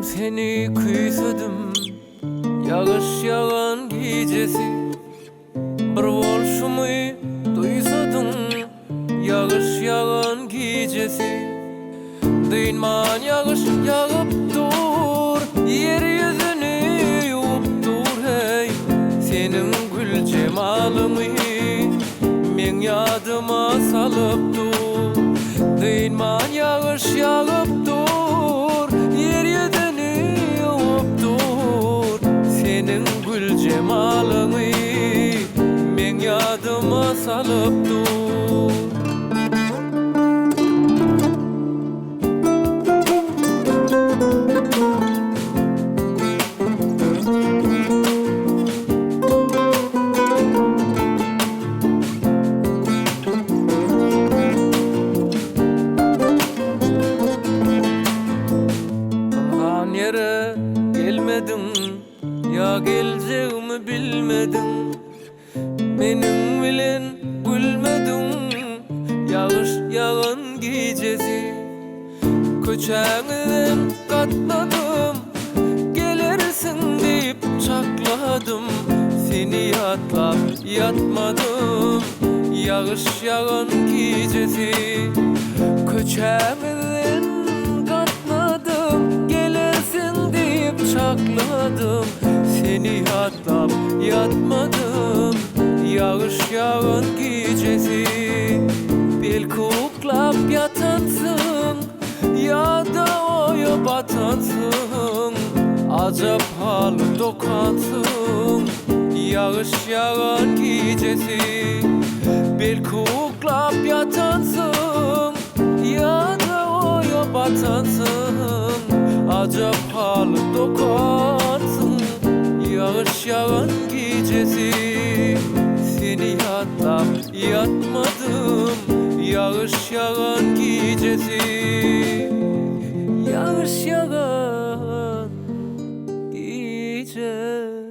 Seni kıysadım yağış yağan gecesi. Bir bolşumu duysadım yağış yağan gecesi. Değinman yağış yağıp dur, yeryüzünü yuvup dur hey. Senin gül cemalını men yadıma salıp dur. Değinman yağış yağıp dur, yeryüzünü yuvup dur. Senin gül cemalını men yadıma salıp dur. Yere gelmedin ya geleceğimi bilmedin. Benim bilen gülmedin yağış yağan gecesi. Köçeğinden katladım, gelirsin deyip çakladım. Seni yatlap yatmadım yağış yağan gecesi. Köçeğinden katladım, gelirsin deyip çakladım. Seni yatlap yatmadım yağış yağan gecesi. Belki uklap yatansın ya da oya batansın. Acap halı dokansın yağış yağan gecesi. Belki uklap yatansın ya da oya batansın. Acap halı dokansın yağış yağan gecesi. Seni yatlap yatmadım yağış yağan gecesi. Yağış yağan gecesi.